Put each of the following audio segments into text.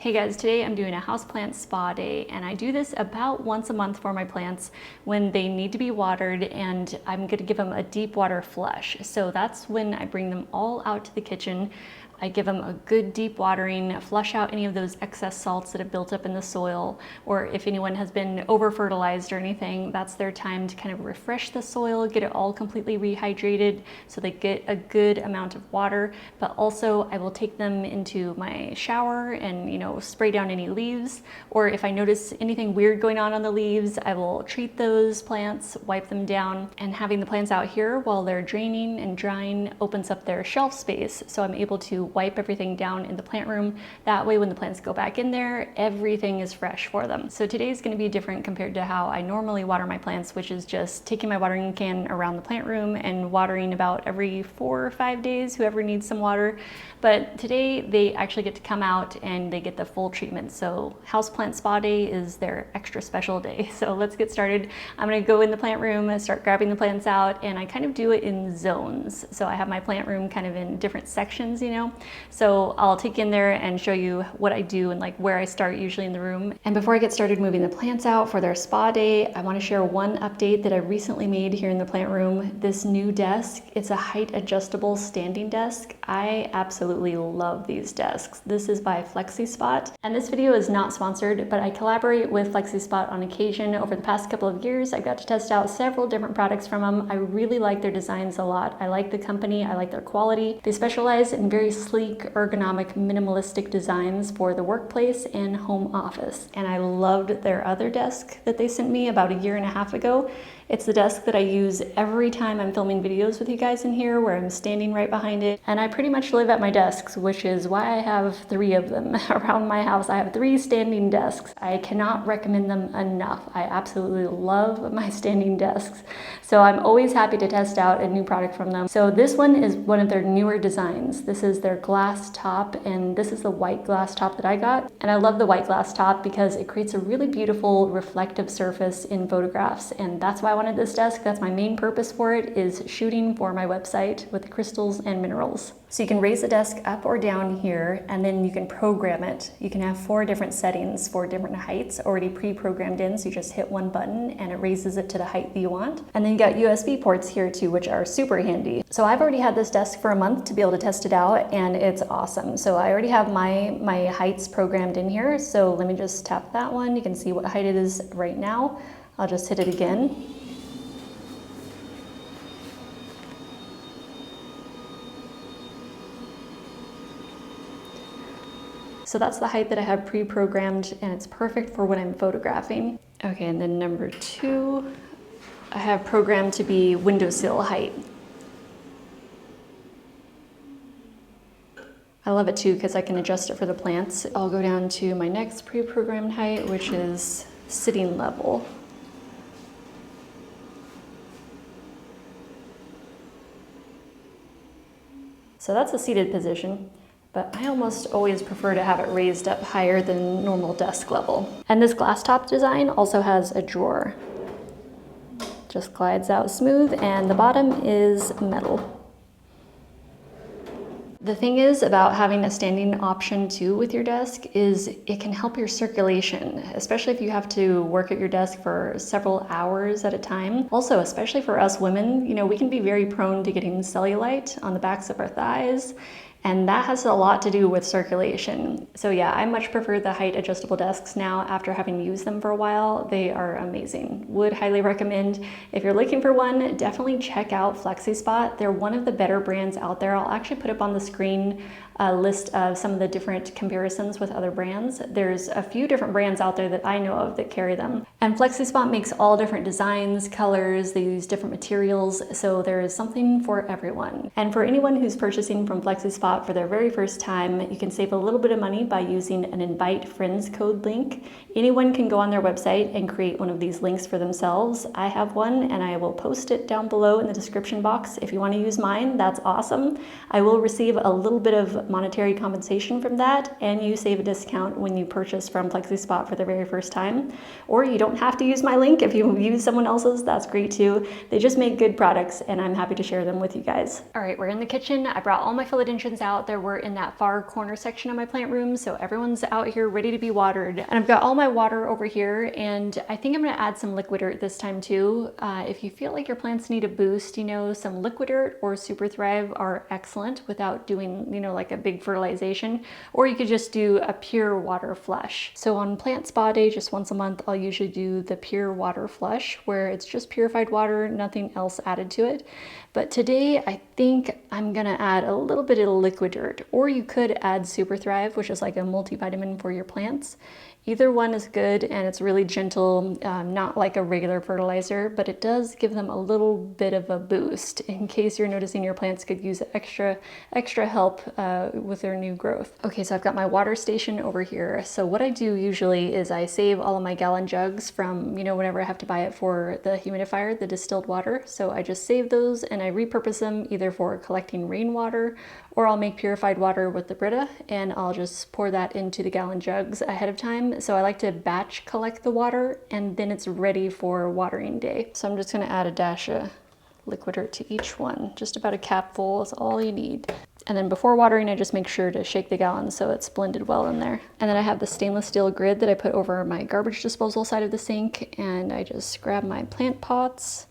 Hey guys, today I'm doing a houseplant spa day, and I do this about once a month for my plants when they need to be watered, and I'm gonna give them a deep water flush. So that's when I bring them all out to the kitchen. I give them a good deep watering, flush out any of those excess salts that have built up in the soil, or if anyone has been over fertilized or anything, that's their time to kind of refresh the soil, get it all completely rehydrated so they get a good amount of water. But also I will take them into my shower and spray down any leaves, or if I notice anything weird going on the leaves, I will treat those plants, wipe them down. And having the plants out here while they're draining and drying opens up their shelf space, so I'm able to wipe everything down in the plant room. That way when the plants go back in there, everything is fresh for them. So today's going to be different compared to how I normally water my plants, which is just taking my watering can around the plant room and watering about every 4 or 5 days, whoever needs some water. But today they actually get to come out and they get the full treatment. So houseplant spa day is their extra special day. So let's get started. I'm going to go in the plant room and start grabbing the plants out, and I kind of do it in zones. So I have my plant room kind of in different sections, So I'll take you in there and show you what I do and like where I start usually in the room. And before I get started moving the plants out for their spa day, I want to share one update that I recently made here in the plant room. This new desk, it's a height adjustable standing desk. I absolutely love these desks. This is by FlexiSpot, and this video is not sponsored, but I collaborate with FlexiSpot on occasion. Over the past couple of years, I got to test out several different products from them. I really like their designs a lot. I like the company, I like their quality. They specialize in very sleek, ergonomic, minimalistic designs for the workplace and home office. And I loved their other desk that they sent me about 1.5 years ago. It's the desk that I use every time I'm filming videos with you guys in here, where I'm standing right behind it. And I pretty much live at my desks, which is why I have 3 of them around my house. I have 3 standing desks. I cannot recommend them enough. I absolutely love my standing desks. So I'm always happy to test out a new product from them. So this one is one of their newer designs. This is their glass top, and this is the white glass top that I got. And I love the white glass top because it creates a really beautiful reflective surface in photographs, and that's why I wanted this desk. That's my main purpose for it, is shooting for my website with crystals and minerals. So you can raise the desk up or down here, and then you can program it. You can have 4 different settings for different heights already pre-programmed in, so you just hit one button and it raises it to the height that you want. And then you got USB ports here too, which are super handy. So I've already had this desk for a month to be able to test it out, and it's awesome. So I already have my heights programmed in here. So let me just tap that one. You can see what height it is right now. I'll just hit it again. So that's the height that I have pre-programmed, and it's perfect for when I'm photographing. Okay, and then number 2, I have programmed to be windowsill height. I love it too because I can adjust it for the plants. I'll go down to my next pre-programmed height, which is sitting level. So that's a seated position, but I almost always prefer to have it raised up higher than normal desk level. And this glass top design also has a drawer. Just glides out smooth, and the bottom is metal. The thing is about having a standing option too with your desk is it can help your circulation, especially if you have to work at your desk for several hours at a time. Also, especially for us women, we can be very prone to getting cellulite on the backs of our thighs, and that has a lot to do with circulation. So yeah, I much prefer the height adjustable desks now after having used them for a while. They are amazing. Would highly recommend. If you're looking for one, definitely check out FlexiSpot. They're one of the better brands out there. I'll actually put up on the screen a list of some of the different comparisons with other brands. There's a few different brands out there that I know of that carry them. And FlexiSpot makes all different designs, colors, they use different materials, so there is something for everyone. And for anyone who's purchasing from FlexiSpot for their very first time, you can save a little bit of money by using an Invite Friends code link. Anyone can go on their website and create one of these links for themselves. I have one, and I will post it down below in the description box. If you want to use mine, that's awesome. I will receive a little bit of receive monetary compensation from that, and you save a discount when you purchase from FlexiSpot for the very first time. Or you don't have to use my link. If you use someone else's, that's great too. They just make good products, and I'm happy to share them with you guys. All right, we're in the kitchen. I brought all my philodendrons out. They were in that far corner section of my plant room, so everyone's out here ready to be watered. And I've got all my water over here, and I think I'm gonna add some liquid dirt this time too. If you feel like your plants need a boost, you know, some liquid dirt or Super Thrive are excellent without doing, you know, like a big fertilization, or you could just do a pure water flush. So on plant spa day, just once a month, I'll usually do the pure water flush, where it's just purified water, nothing else added to it. But today I think I'm gonna add a little bit of liquid dirt, or you could add Super Thrive, which is like a multivitamin for your plants. Either one is good, and it's really gentle, not like a regular fertilizer, but it does give them a little bit of a boost in case you're noticing your plants could use extra help with their new growth. Okay, so I've got my water station over here. So what I do usually is I save all of my gallon jugs from, you know, whenever I have to buy it for the humidifier, the distilled water. So I just save those and I repurpose them either for collecting rainwater, or I'll make purified water with the Brita, and I'll just pour that into the gallon jugs ahead of time. So I like to batch collect the water, and then it's ready for watering day. So I'm just gonna add a dash of liquid dirt to each one. Just about a capful is all you need. And then before watering, I just make sure to shake the gallons so it's blended well in there. And then I have the stainless steel grid that I put over my garbage disposal side of the sink, and I just grab my plant pots.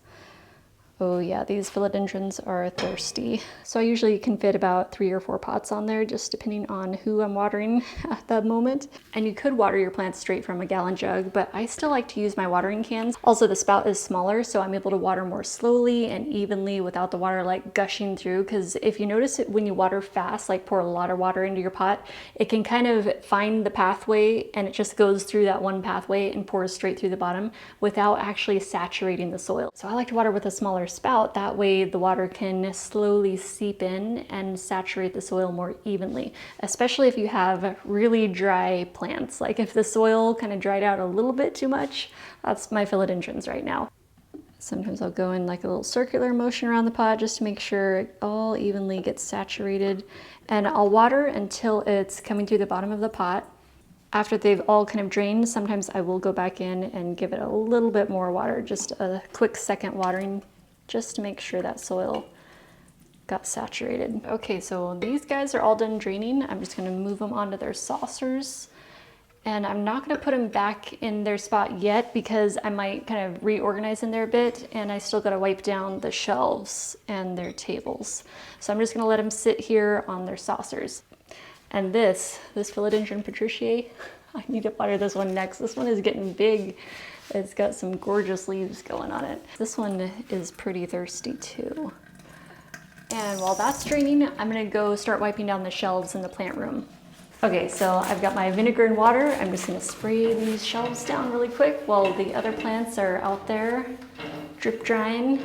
Oh yeah, these philodendrons are thirsty. So I usually can fit about 3 or 4 pots on there, just depending on who I'm watering at that moment. And you could water your plants straight from a gallon jug, but I still like to use my watering cans. Also, the spout is smaller, so I'm able to water more slowly and evenly without the water like gushing through. Because if you notice it when you water fast, like pour a lot of water into your pot, it can kind of find the pathway, and it just goes through that one pathway and pours straight through the bottom without actually saturating the soil. So I like to water with a smaller spout. That way the water can slowly seep in and saturate the soil more evenly, especially if you have really dry plants. Like if the soil kind of dried out a little bit too much, that's my philodendrons right now. Sometimes I'll go in like a little circular motion around the pot just to make sure it all evenly gets saturated, and I'll water until it's coming through the bottom of the pot. After they've all kind of drained, sometimes I will go back in and give it a little bit more water, just a quick second watering, just to make sure that soil got saturated. Okay, so these guys are all done draining. I'm just gonna move them onto their saucers. And I'm not gonna put them back in their spot yet because I might kind of reorganize in there a bit, and I still gotta wipe down the shelves and their tables. So I'm just gonna let them sit here on their saucers. And this Philodendron Patriciae, I need to water this one next. This one is getting big. It's got some gorgeous leaves going on it. This one is pretty thirsty too. And while that's draining, I'm gonna go start wiping down the shelves in the plant room. Okay, so I've got my vinegar and water. I'm just gonna spray these shelves down really quick while the other plants are out there drip drying.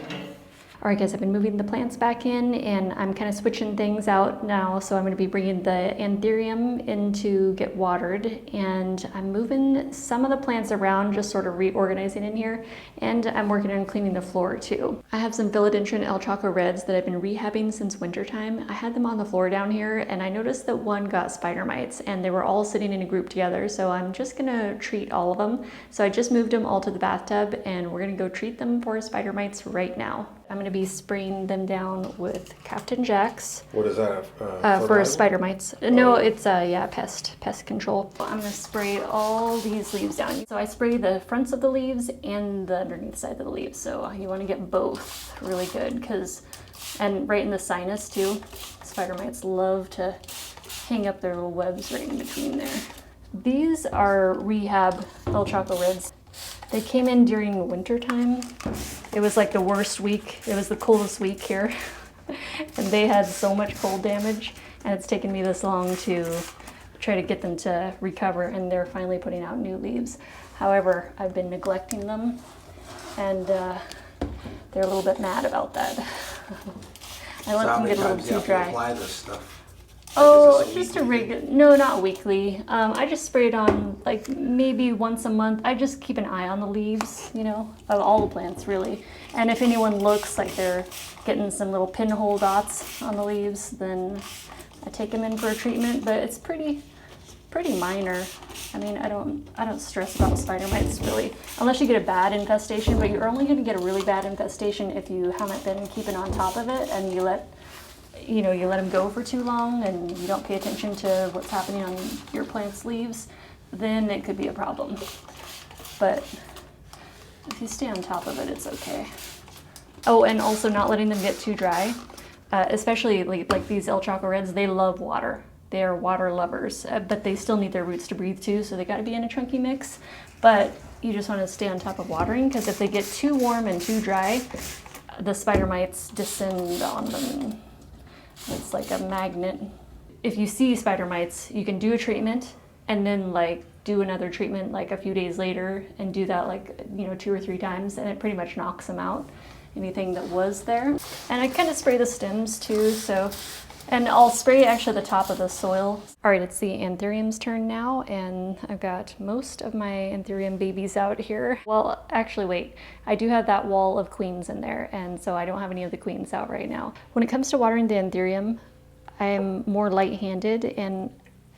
All right guys, I've been moving the plants back in, and I'm kind of switching things out now. So I'm going to be bringing the Anthurium in to get watered, and I'm moving some of the plants around, just sort of reorganizing in here, and I'm working on cleaning the floor too. I have some Philodendron El Choco Reds that I've been rehabbing since wintertime. I had them on the floor down here, and I noticed that one got spider mites, and they were all sitting in a group together, so I'm just going to treat all of them. So I just moved them all to the bathtub, and we're going to go treat them for spider mites right now. I'm going to be spraying them down with Captain Jack's. What is that? For spider mites. No, it's pest control. I'm going to spray all these leaves down. So I spray the fronts of the leaves and the underneath side of the leaves. So you want to get both really good, and right in the sinus too. Spider mites love to hang up their little webs right in between there. These are rehab El Choco Reds. They came in during winter time. It was like the worst week. It was the coldest week here. And they had so much cold damage, and it's taken me this long to try to get them to recover, and they're finally putting out new leaves. However, I've been neglecting them, and they're a little bit mad about that. I let them get a little too dry. Apply this stuff? Oh, just a regular, no, not weekly. I just spray it on like maybe once a month. I just keep an eye on the leaves, you know, of all the plants really. And if anyone looks like they're getting some little pinhole dots on the leaves, then I take them in for a treatment, but it's pretty minor. I mean, I don't stress about spider mites really, unless you get a bad infestation, but you're only going to get a really bad infestation if you haven't been keeping on top of it and you let them go for too long and you don't pay attention to what's happening on your plant's leaves, then it could be a problem. But if you stay on top of it, it's okay. Oh, and also not letting them get too dry, especially like these El Choco Reds, they love water. They are water lovers, but they still need their roots to breathe too, so they got to be in a chunky mix. But you just want to stay on top of watering, because if they get too warm and too dry, the spider mites descend on them. It's like a magnet. If you see spider mites, you can do a treatment and then like do another treatment like a few days later and do that like 2 or 3 times, and it pretty much knocks them out, anything that was there. And I kind of spray the stems too, and I'll spray actually the top of the soil. All right, it's the anthurium's turn now, and I've got most of my anthurium babies out here. Well, actually, wait, I do have that wall of queens in there, and so I don't have any of the queens out right now. When it comes to watering the anthurium, I'm more light-handed, and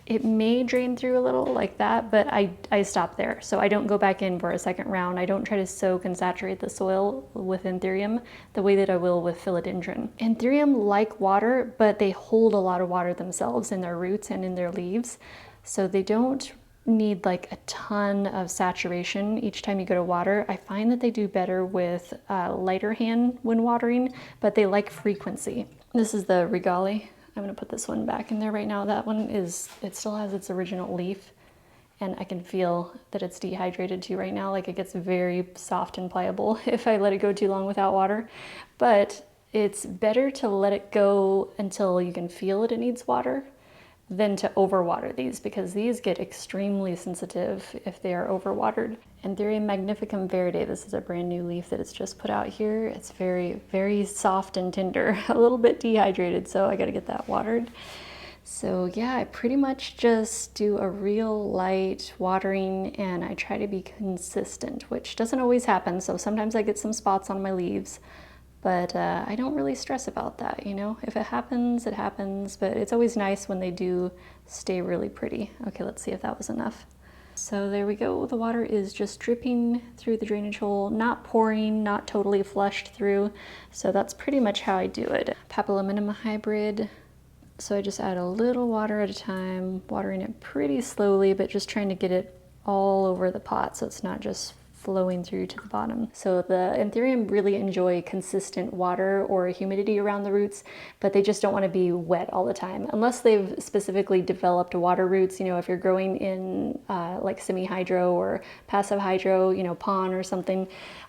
it may drain through a little like that, but I stop there. So I don't go back in for a second round. I don't try to soak and saturate the soil with anthurium the way that I will with philodendron. Anthurium like water, but they hold a lot of water themselves in their roots and in their leaves. So they don't need like a ton of saturation each time you go to water. I find that they do better with lighter hand when watering, but they like frequency. This is the regale. I'm going to put this one back in there right now. That one it still has its original leaf, and I can feel that it's dehydrated too right now. Like it gets very soft and pliable if I let it go too long without water. But it's better to let it go until you can feel it needs water than to overwater these, because these get extremely sensitive if they are overwatered. Anthurium magnificum verde, this is a brand new leaf that it's just put out here. It's very, very soft and tender, a little bit dehydrated, so I gotta get that watered. So yeah, I pretty much just do a real light watering, and I try to be consistent, which doesn't always happen. So sometimes I get some spots on my leaves, but I don't really stress about that, If it happens, it happens, but it's always nice when they do stay really pretty. Okay, let's see if that was enough. So there we go. The water is just dripping through the drainage hole, not pouring, not totally flushed through. So that's pretty much how I do it. Papillominum hybrid. So I just add a little water at a time, watering it pretty slowly, but just trying to get it all over the pot so it's not just flowing through to the bottom. So the anthurium really enjoy consistent water or humidity around the roots, but they just don't want to be wet all the time unless they've specifically developed water roots. If you're growing in like semi-hydro or passive hydro, pond or something,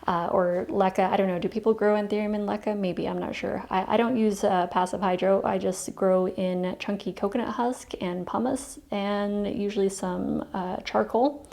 or leca. I don't know, do people grow anthurium in leca? Maybe, I'm not sure. I don't use passive hydro. I just grow in chunky coconut husk and pumice, and usually some charcoal.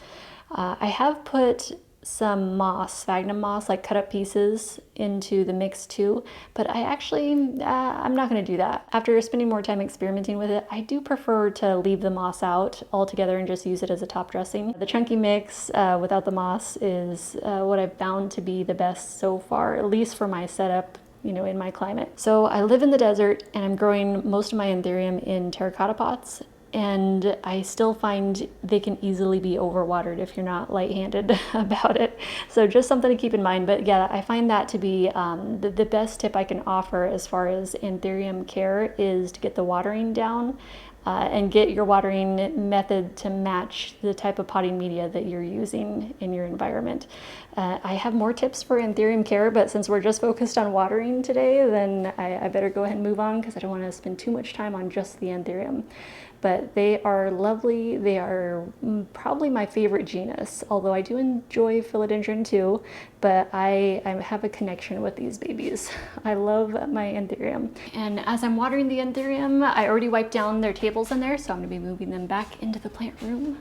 I have put some moss, sphagnum moss, like cut up pieces into the mix too, but I'm not going to do that. After spending more time experimenting with it, I do prefer to leave the moss out altogether and just use it as a top dressing. The chunky mix without the moss is what I've found to be the best so far, at least for my setup, in my climate. So I live in the desert, and I'm growing most of my anthurium in terracotta pots, and I still find they can easily be overwatered if you're not light-handed about it. So just something to keep in mind. But yeah, I find that to be the best tip I can offer as far as anthurium care is to get the watering down and get your watering method to match the type of potting media that you're using in your environment. I have more tips for anthurium care, but since we're just focused on watering today, then I better go ahead and move on, because I don't want to spend too much time on just the anthurium. But they are lovely. They are probably my favorite genus, although I do enjoy philodendron too, but I have a connection with these babies. I love my anthurium. And as I'm watering the anthurium, I already wiped down their tables in there, so I'm gonna be moving them back into the plant room.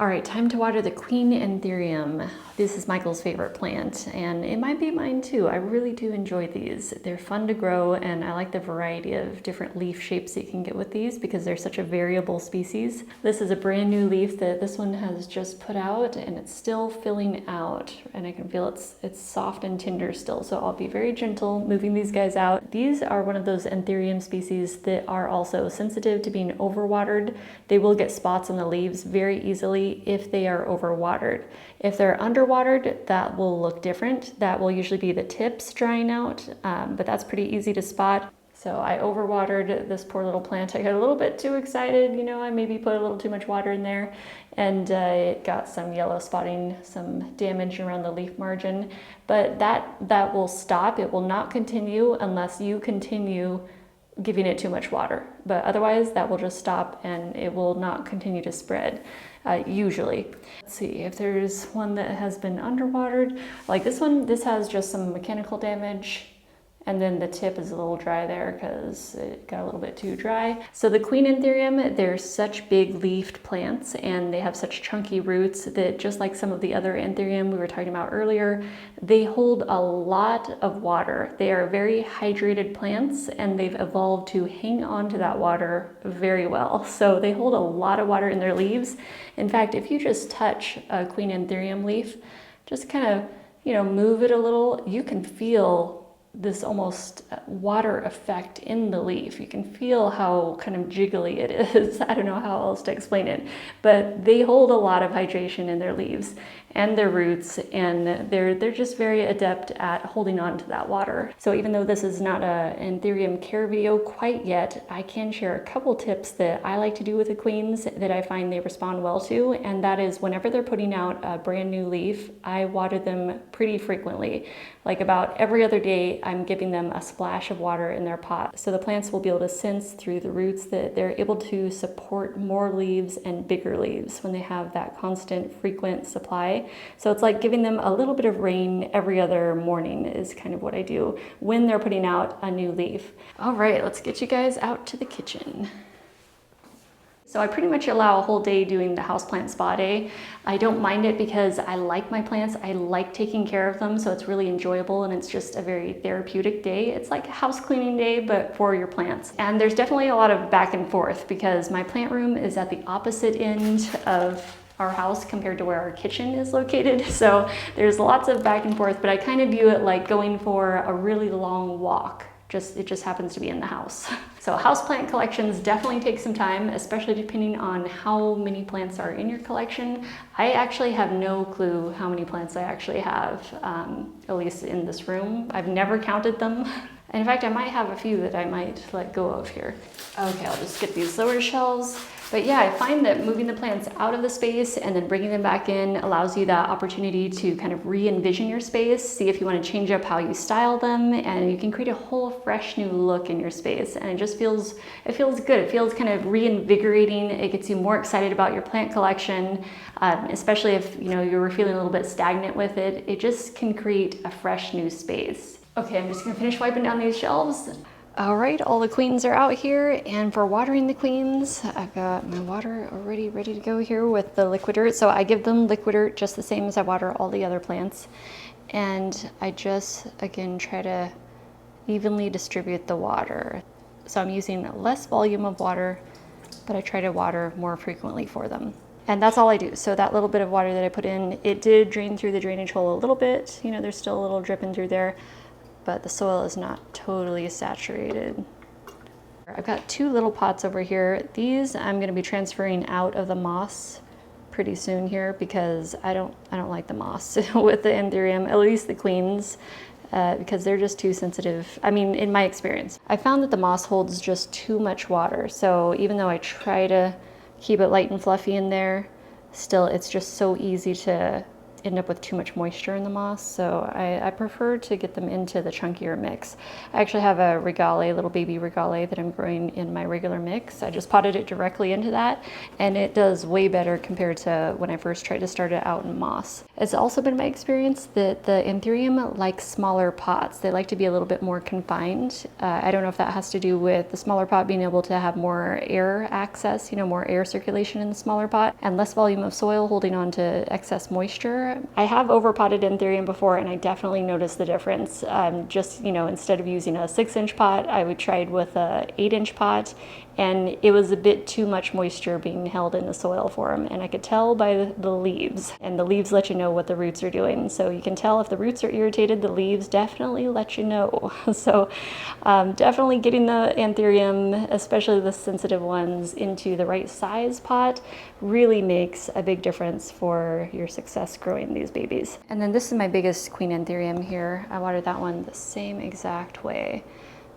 All right, time to water the Queen Anthurium. This is Michael's favorite plant, and it might be mine too. I really do enjoy these. They're fun to grow, and I like the variety of different leaf shapes that you can get with these because they're such a variable species. This is a brand new leaf that this one has just put out, and it's still filling out, and I can feel it's soft and tender still, so I'll be very gentle moving these guys out. These are one of those Anthurium species that are also sensitive to being overwatered. They will get spots on the leaves very easily if they are overwatered. If they're underwatered, that will look different. That will usually be the tips drying out, but that's pretty easy to spot. So I overwatered this poor little plant. I got a little bit too excited, you know, I maybe put a little too much water in there, and it got some yellow spotting, some damage around the leaf margin, but that will stop. It will not continue unless you continue giving it too much water, but otherwise that will just stop and it will not continue to spread usually. Let's see if there's one that has been underwatered. Like this one, this has just some mechanical damage, and then the tip is a little dry there because it got a little bit too dry. So the Queen Anthurium, they're such big leafed plants and they have such chunky roots that just like some of the other Anthurium we were talking about earlier, they hold a lot of water. They are very hydrated plants and they've evolved to hang on to that water very well. So they hold a lot of water in their leaves. In fact, if you just touch a Queen Anthurium leaf, just kind of, you know, move it a little, you can feel this almost water effect in the leaf. You can feel how kind of jiggly it is. I don't know how else to explain it, but they hold a lot of hydration in their leaves and their roots, and they're just very adept at holding on to that water. So even though this is not a Anthurium care video quite yet, I can share a couple tips that I like to do with the queens that I find they respond well to, and that is whenever they're putting out a brand new leaf, I water them pretty frequently. Like about every other day, I'm giving them a splash of water in their pot. So the plants will be able to sense through the roots that they're able to support more leaves and bigger leaves when they have that constant, frequent supply. So it's like giving them a little bit of rain every other morning is kind of what I do when they're putting out a new leaf. All right, let's get you guys out to the kitchen. So I pretty much allow a whole day doing the houseplant spa day. I don't mind it because I like my plants. I like taking care of them, so it's really enjoyable and it's just a very therapeutic day. It's like a house cleaning day, but for your plants. And there's definitely a lot of back and forth because my plant room is at the opposite end of our house compared to where our kitchen is located. So there's lots of back and forth, but I kind of view it like going for a really long walk. It just happens to be in the house. So houseplant collections definitely take some time, especially depending on how many plants are in your collection. I actually have no clue how many plants I actually have, at least in this room. I've never counted them. And in fact, I might have a few that I might let go of here. Okay, I'll just get these lower shelves. But yeah, I find that moving the plants out of the space and then bringing them back in allows you that opportunity to kind of re-envision your space, see if you want to change up how you style them, and you can create a whole fresh new look in your space. And it just feels good. It feels kind of reinvigorating. It gets you more excited about your plant collection, especially if you were feeling a little bit stagnant with it. It just can create a fresh new space. Okay, I'm just gonna finish wiping down these shelves. All right, all the queens are out here, and for watering the queens, I've got my water already ready to go here with the liquid dirt. So I give them liquid dirt just the same as I water all the other plants. And I just, again, try to evenly distribute the water. So I'm using less volume of water, but I try to water more frequently for them. And that's all I do. So that little bit of water that I put in, it did drain through the drainage hole a little bit. There's still a little dripping through there, but the soil is not totally saturated. I've got two little pots over here. These I'm going to be transferring out of the moss pretty soon here because I don't like the moss with the Anthurium, at least the queens, because they're just too sensitive. I mean, in my experience, I found that the moss holds just too much water. So even though I try to keep it light and fluffy in there, still it's just so easy to end up with too much moisture in the moss, so I prefer to get them into the chunkier mix. I actually have a regale, little baby regale that I'm growing in my regular mix. I just potted it directly into that, and it does way better compared to when I first tried to start it out in moss. It's also been my experience that the Anthurium likes smaller pots. They like to be a little bit more confined. I don't know if that has to do with the smaller pot being able to have more air access, you know, more air circulation in the smaller pot and less volume of soil holding on to excess moisture. I have overpotted Anthurium before, and I definitely noticed the difference. Just, you know, instead of using a 6-inch pot, I would try it with a 8-inch pot, and it was a bit too much moisture being held in the soil for them, and I could tell by the leaves, and the leaves let you know what the roots are doing. So you can tell if the roots are irritated, the leaves definitely let you know. So definitely getting the Anthurium, especially the sensitive ones, into the right size pot really makes a big difference for your success growing these babies. And then this is my biggest queen Anthurium here. I watered that one the same exact way.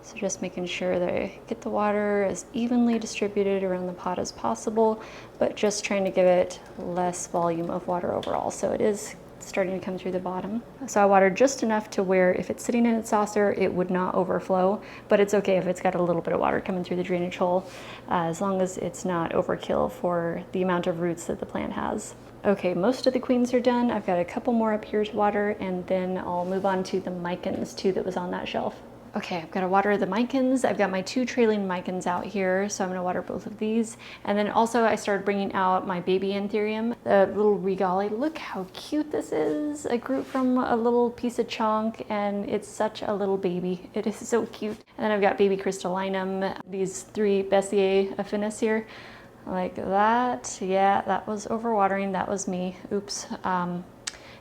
So just making sure that I get the water as evenly distributed around the pot as possible, but just trying to give it less volume of water overall. So it is starting to come through the bottom. So I watered just enough to where if it's sitting in its saucer, it would not overflow, but it's okay if it's got a little bit of water coming through the drainage hole, as long as it's not overkill for the amount of roots that the plant has. Okay, most of the queens are done. I've got a couple more up here to water, and then I'll move on to the micans too that was on that shelf. Okay, I've got to water the micans. I've got my 2 trailing micans out here, so I'm going to water both of these. And then also I started bringing out my baby Anthurium, the little regale. Look how cute this is. I grew it from a little piece of chunk, and it's such a little baby. It is so cute. And then I've got baby crystallinum, these 3 Besseae affinis here, like that. Yeah, that was overwatering. That was me. Oops.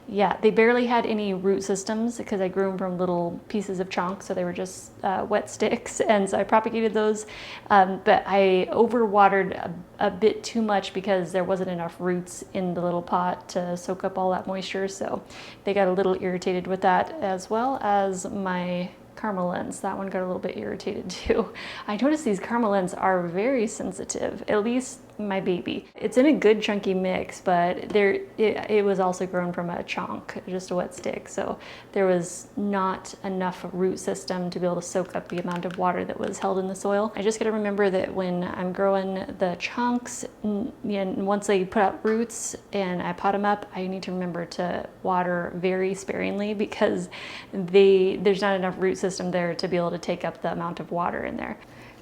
Yeah, they barely had any root systems because I grew them from little pieces of chunk, so they were just wet sticks, and so I propagated those, but I overwatered a bit too much because there wasn't enough roots in the little pot to soak up all that moisture, so they got a little irritated with that, as well as my Queremalense. That one got a little bit irritated too. I noticed these Queremalense are very sensitive, at least my baby. It's in a good chunky mix, but it was also grown from a chunk, just a wet stick, so there was not enough root system to be able to soak up the amount of water that was held in the soil. I just got to remember that when I'm growing the chunks, and once they put out roots and I pot them up, I need to remember to water very sparingly because there's not enough root system there to be able to take up the amount of water in there.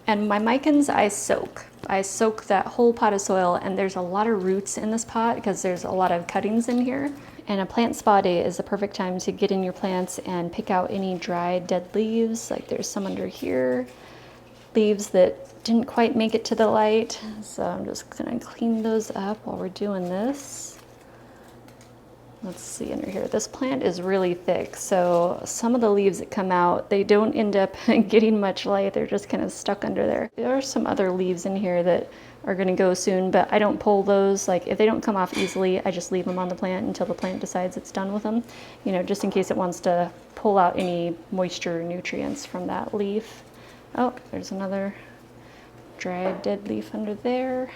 And my micans, I soak that whole pot of soil, and there's a lot of roots in this pot because there's a lot of cuttings in here. And a plant spa day is the perfect time to get in your plants and pick out any dried dead leaves. Like there's some under here, leaves that didn't quite make it to the light. So I'm just gonna clean those up while we're doing this. Let's see under here. This plant is really thick, so some of the leaves that come out, they don't end up getting much light. They're just kind of stuck under there. There are some other leaves in here that are gonna go soon, but I don't pull those. Like if they don't come off easily, I just leave them on the plant until the plant decides it's done with them, you know, just in case it wants to pull out any moisture or nutrients from that leaf. Oh, there's another dried dead leaf under there.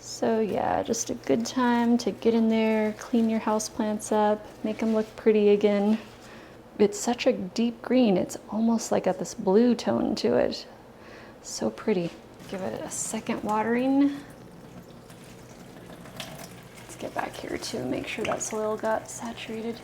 So yeah, just a good time to get in there, clean your houseplants up, make them look pretty again. It's such a deep green, it's almost like got this blue tone to it. So pretty. Give it a second watering. Let's get back here too, make sure that soil got saturated.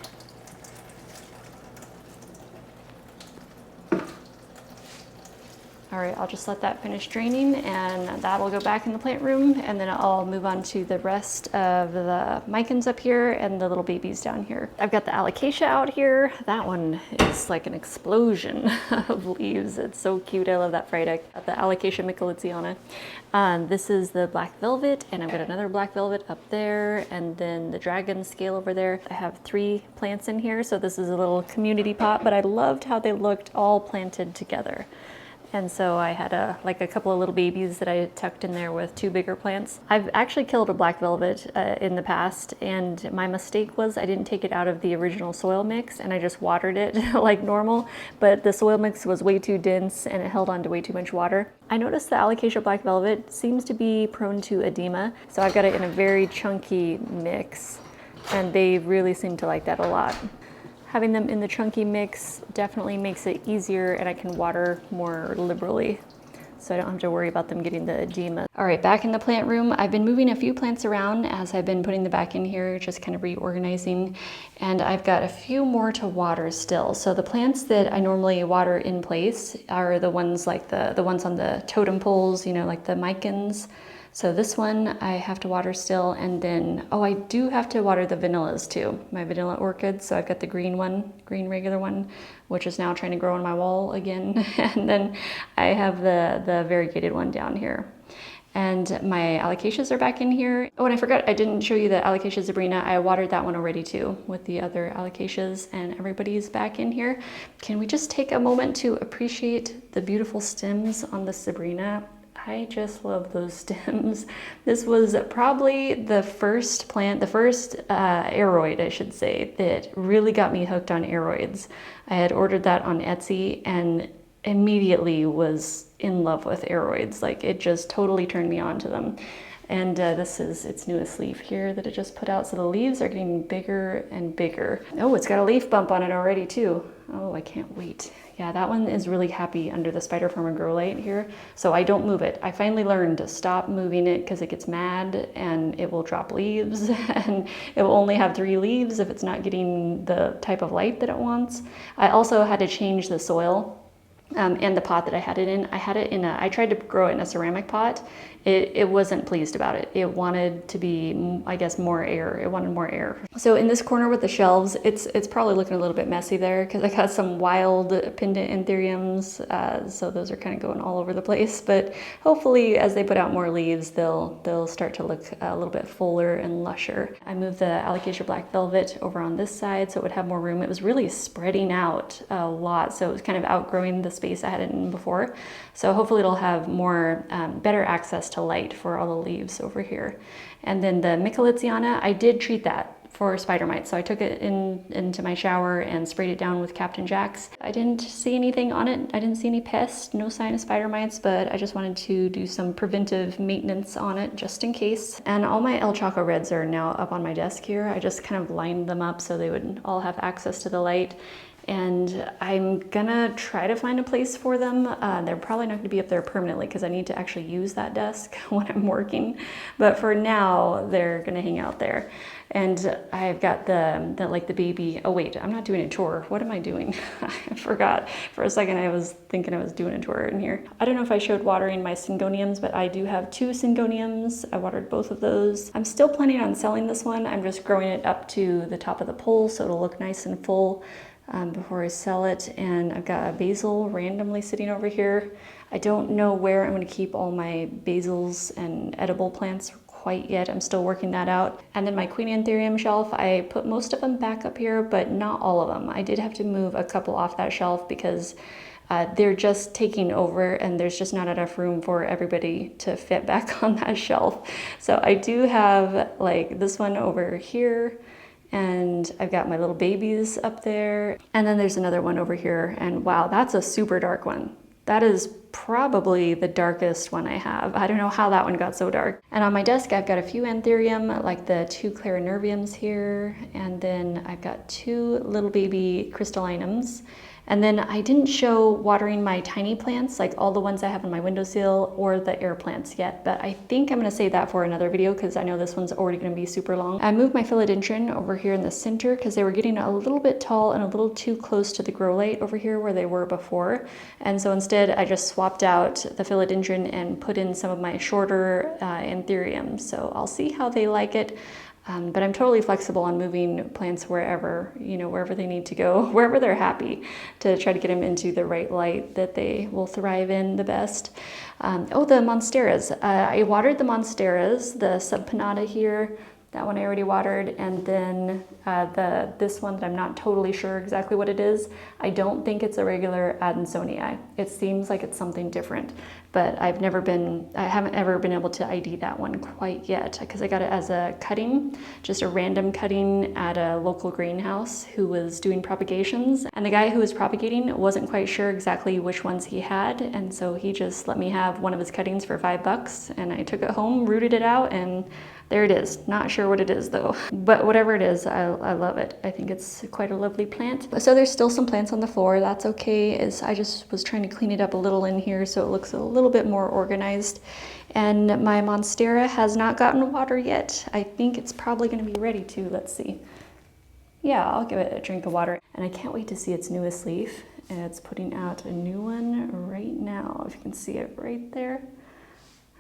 All right, I'll just let that finish draining, and that'll go back in the plant room, and then I'll move on to the rest of the micans up here and the little babies down here. I've got the Alocasia out here. That one is like an explosion of leaves. It's so cute. I love that frydek. The Alocasia micholitziana. This is the black velvet, and I've got another black velvet up there, and then the dragon scale over there. I have 3 plants in here, so this is a little community pot, but I loved how they looked all planted together. And so I had a couple of little babies that I tucked in there with 2 bigger plants. I've actually killed a black velvet in the past, and my mistake was I didn't take it out of the original soil mix and I just watered it like normal, but the soil mix was way too dense and it held on to way too much water. I noticed the Alocasia black velvet seems to be prone to edema, so I've got it in a very chunky mix. and they really seem to like that a lot. Having them in the chunky mix definitely makes it easier, and I can water more liberally, so I don't have to worry about them getting the edema. All right, back in the plant room. I've been moving a few plants around as I've been putting them back in here, just kind of reorganizing, and I've got a few more to water still. So the plants that I normally water in place are the ones like the ones on the totem poles, you know, like the micans. So this one I have to water still, and then, oh, I do have to water the vanillas too, my vanilla orchids. So I've got the green one, green regular one, which is now trying to grow on my wall again. And then I have the variegated one down here. And my alocasias are back in here. Oh, and I forgot, I didn't show you the Alocasia zebrina. I watered that one already too with the other alocasias, and everybody's back in here. Can we just take a moment to appreciate the beautiful stems on the zebrina? I just love those stems. This was probably the first plant, the first aroid, I should say, that really got me hooked on aroids. I had ordered that on Etsy and immediately was in love with aroids. Like, it just totally turned me on to them. And this is its newest leaf here that it just put out. So the leaves are getting bigger and bigger. Oh, it's got a leaf bump on it already too. Oh, I can't wait. Yeah, that one is really happy under the spider farmer grow light here. So I don't move it. I finally learned to stop moving it because it gets mad and it will drop leaves and it will only have 3 leaves if it's not getting the type of light that it wants. I also had to change the soil and the pot that I had it in. I tried to grow it in a ceramic pot. It wasn't pleased about it. It wanted to be, I guess, more air. It wanted more air. So in this corner with the shelves, it's probably looking a little bit messy there because I got some wild pendant anthuriums. So those are kind of going all over the place. But hopefully, as they put out more leaves, they'll start to look a little bit fuller and lusher. I moved the Alocasia black velvet over on this side so it would have more room. It was really spreading out a lot, so it was kind of outgrowing the space I had it in before. So hopefully it'll have more, better access to light for all the leaves over here. And then the micholitziana, I did treat that for spider mites. So I took it into my shower and sprayed it down with Captain Jack's. I didn't see anything on it. I didn't see any pests, no sign of spider mites, but I just wanted to do some preventive maintenance on it just in case. And all my El Choco Reds are now up on my desk here. I just kind of lined them up so they would all have access to the light. And I'm gonna try to find a place for them. They're probably not gonna be up there permanently because I need to actually use that desk when I'm working. But for now, they're gonna hang out there. And I've got the baby, oh wait, I'm not doing a tour. What am I doing? I forgot. For a second, I was thinking I was doing a tour in here. I don't know if I showed watering my Syngoniums, but I do have 2 Syngoniums. I watered both of those. I'm still planning on selling this one. I'm just growing it up to the top of the pole so it'll look nice and full before I sell it. And I've got a basil randomly sitting over here. I don't know where I'm going to keep all my basils and edible plants quite yet. I'm still working that out. And then my Queen Anthurium shelf, I put most of them back up here, but not all of them. I did have to move a couple off that shelf because they're just taking over and there's just not enough room for everybody to fit back on that shelf. So I do have like this one over here, and I've got my little babies up there. And then there's another one over here, and wow, that's a super dark one. That is probably the darkest one I have. I don't know how that one got so dark. And on my desk, I've got a few Anthurium, like the 2 clarinerviums here, and then I've got 2 little baby crystallinums. And then I didn't show watering my tiny plants, like all the ones I have on my windowsill or the air plants yet, but I think I'm gonna save that for another video because I know this one's already gonna be super long. I moved my philodendron over here in the center because they were getting a little bit tall and a little too close to the grow light over here where they were before. And so instead I just swapped out the philodendron and put in some of my shorter Anthurium. So I'll see how they like it. But I'm totally flexible on moving plants wherever, wherever they need to go, wherever they're happy, to try to get them into the right light that they will thrive in the best. Oh, the Monsteras. I watered the Monsteras, the subpinata here. That one I already watered, and then this one that I'm not totally sure exactly what it is. I don't think it's a regular Adansonii. It seems like it's something different, but I haven't ever been able to ID that one quite yet because I got it as a cutting, just a random cutting at a local greenhouse who was doing propagations. And the guy who was propagating wasn't quite sure exactly which ones he had, and so he just let me have one of his cuttings for $5, and I took it home, rooted it out, and There it is. Not sure what it is though, but whatever it is, I love it. I think it's quite a lovely plant. So there's still some plants on the floor. That's okay, as I just was trying to clean it up a little in here so it looks a little bit more organized. And my Monstera has not gotten water yet. I think it's probably going to be ready to. Let's see. Yeah, I'll give it a drink of water. And I can't wait to see its newest leaf. And it's putting out a new one right now. If you can see it right there.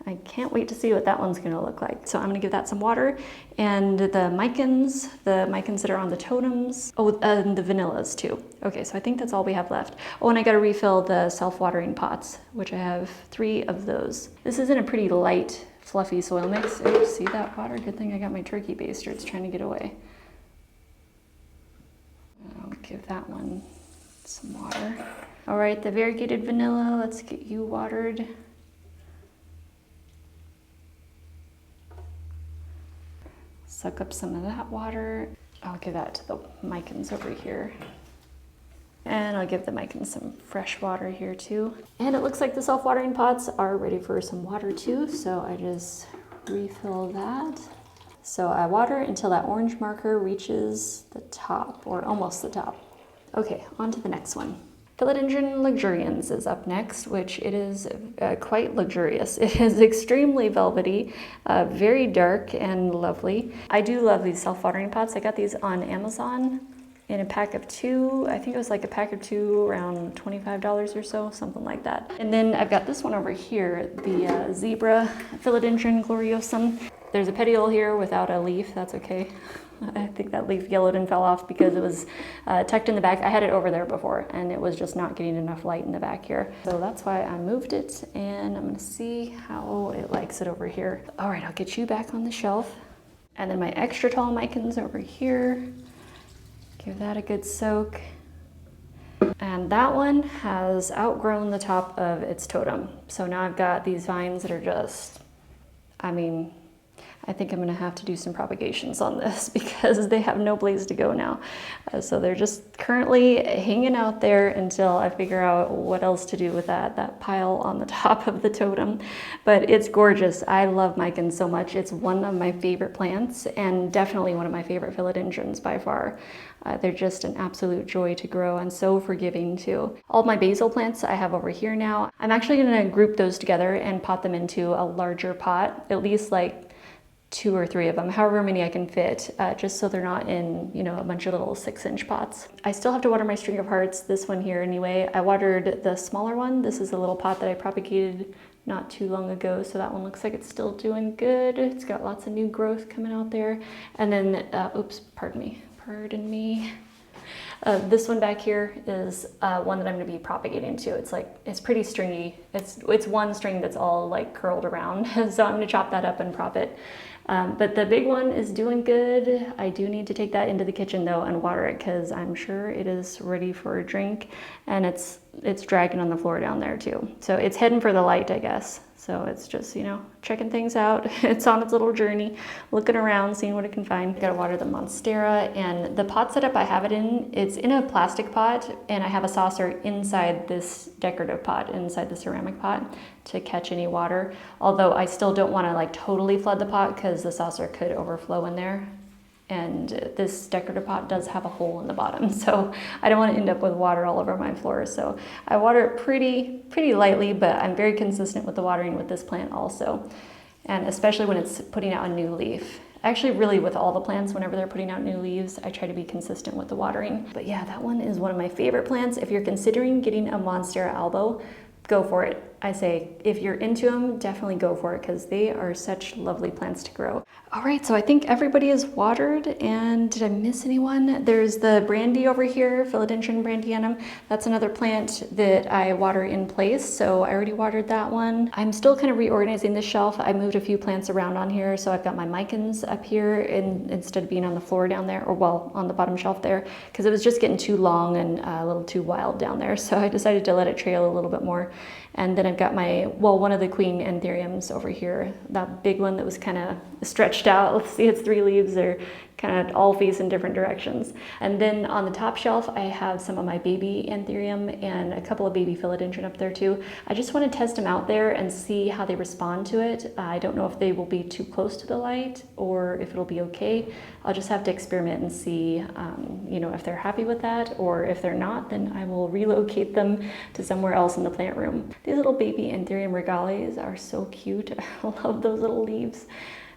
I can't wait to see what that one's gonna look like. So I'm gonna give that some water. And the micans that are on the totems. Oh, and the vanillas too. Okay, so I think that's all we have left. Oh, and I gotta refill the self-watering pots, which I have 3 of those. This is in a pretty light, fluffy soil mix. Oh, see that water? Good thing I got my turkey baster. It's trying to get away. I'll give that one some water. All right, the variegated vanilla, let's get you watered. Suck up some of that water. I'll give that to the micans over here. And I'll give the micans some fresh water here too. And it looks like the self-watering pots are ready for some water too, so I just refill that. So I water until that orange marker reaches the top, or almost the top. Okay, on to the next one. Philodendron luxurians is up next, which it is quite luxurious. It is extremely velvety, very dark and lovely. I do love these self-watering pots. I got these on Amazon in a pack of 2. I think it was like a pack of 2 around $25 or so, something like that. And then I've got this one over here, the zebra Philodendron gloriosum. There's a petiole here without a leaf, that's okay. I think that leaf yellowed and fell off because it was tucked in the back. I had it over there before and it was just not getting enough light in the back here. So that's why I moved it, and I'm gonna see how it likes it over here. All right, I'll get you back on the shelf. And then my extra tall micans over here. Give that a good soak. And that one has outgrown the top of its totem. So now I've got these vines that are just, I think I'm gonna have to do some propagations on this because they have no place to go now. So they're just currently hanging out there until I figure out what else to do with that pile on the top of the totem. But it's gorgeous. I love micans so much. It's one of my favorite plants and definitely one of my favorite philodendrons by far. They're just an absolute joy to grow and so forgiving too. All my basil plants I have over here now. I'm actually gonna group those together and pot them into a larger pot, at least like 2 or 3 of them, however many I can fit, just so they're not in, a bunch of little 6-inch pots. I still have to water my string of hearts, this one here anyway. I watered the smaller one. This is a little pot that I propagated not too long ago, so that one looks like it's still doing good. It's got lots of new growth coming out there. And then, oops, pardon me. This one back here is one that I'm going to be propagating to. It's pretty stringy. It's one string that's all like curled around, so I'm going to chop that up and prop it. But the big one is doing good. I do need to take that into the kitchen though and water it because I'm sure it is ready for a drink, and it's dragging on the floor down there too. So it's heading for the light, I guess. So it's just, checking things out. It's on its little journey, looking around, seeing what it can find. I gotta water the Monstera, and the pot setup I have it in, it's in a plastic pot, and I have a saucer inside this decorative pot, inside the ceramic pot, to catch any water. Although I still don't wanna like totally flood the pot because the saucer could overflow in there. And this decorative pot does have a hole in the bottom, so I don't want to end up with water all over my floor. So I water it pretty lightly, but I'm very consistent with the watering with this plant also. And especially when it's putting out a new leaf. Actually, really with all the plants, whenever they're putting out new leaves, I try to be consistent with the watering. But yeah, that one is one of my favorite plants. If you're considering getting a Monstera albo, go for it. I say, if you're into them, definitely go for it because they are such lovely plants to grow. All right, so I think everybody is watered, and did I miss anyone? There's the brandy over here, Philodendron brandianum. That's another plant that I water in place, so I already watered that one. I'm still kind of reorganizing this shelf. I moved a few plants around on here, so I've got my micans up here instead of being on the floor down there, or well, on the bottom shelf there, because it was just getting too long and a little too wild down there, so I decided to let it trail a little bit more. And then I've got one of the queen anthuriums over here, that big one that was kind of stretched out. Let's see, its 3 leaves are kind of all facing different directions. And then on the top shelf, I have some of my baby Anthurium and a couple of baby Philodendron up there too. I just want to test them out there and see how they respond to it. I don't know if they will be too close to the light or if it'll be okay. I'll just have to experiment and see, you know, if they're happy with that, or if they're not, then I will relocate them to somewhere else in the plant room. These little baby Anthurium regales are so cute. I love those little leaves.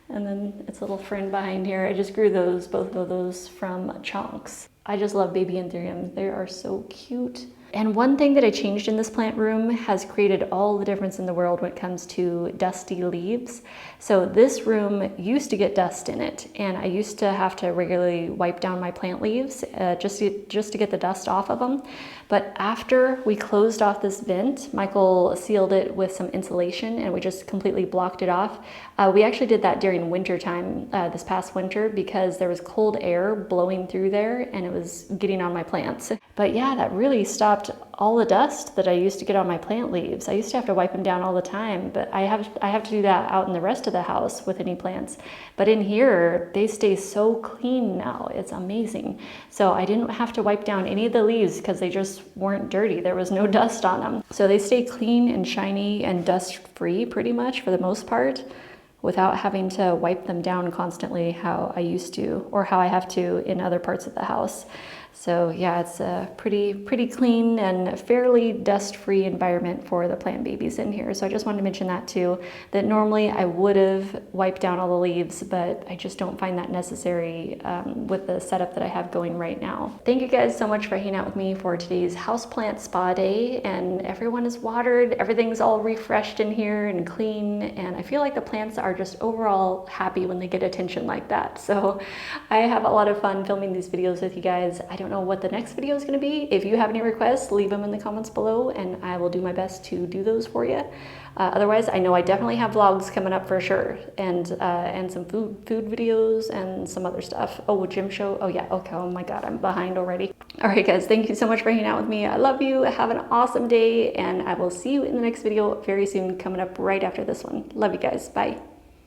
And then its little friend behind here, I just grew those, both of those from chunks. I just love baby Anthuriums. They are so cute. And one thing that I changed in this plant room has created all the difference in the world when it comes to dusty leaves. So this room used to get dust in it, and I used to have to regularly wipe down my plant leaves just to get the dust off of them. But after we closed off this vent, Michael sealed it with some insulation and we just completely blocked it off. We actually did that during winter time this past winter because there was cold air blowing through there and it was getting on my plants. But yeah, that really stopped all the dust that I used to get on my plant leaves. I used to have to wipe them down all the time, but I have to do that out in the rest of the house with any plants. But in here, they stay so clean now. It's amazing. So I didn't have to wipe down any of the leaves because they just weren't dirty. There was no dust on them. So they stay clean and shiny and dust-free pretty much for the most part, without having to wipe them down constantly how I used to, or how I have to in other parts of the house. So yeah, it's a pretty clean and fairly dust-free environment for the plant babies in here. So I just wanted to mention that too, that normally I would have wiped down all the leaves, but I just don't find that necessary with the setup that I have going right now. Thank you guys so much for hanging out with me for today's houseplant spa day, and everyone is watered, everything's all refreshed in here and clean, and I feel like the plants are just overall happy when they get attention like that. So I have a lot of fun filming these videos with you guys. I don't know what the next video is going to be. If you have any requests, leave them in the comments below and I will do my best to do those for you. Otherwise, I know I definitely have vlogs coming up for sure, and some food videos and some other stuff. Oh, gym show. Oh yeah. Okay. Oh my God, I'm behind already. All right, guys. Thank you so much for hanging out with me. I love you. Have an awesome day, and I will see you in the next video very soon, coming up right after this one. Love you guys. Bye.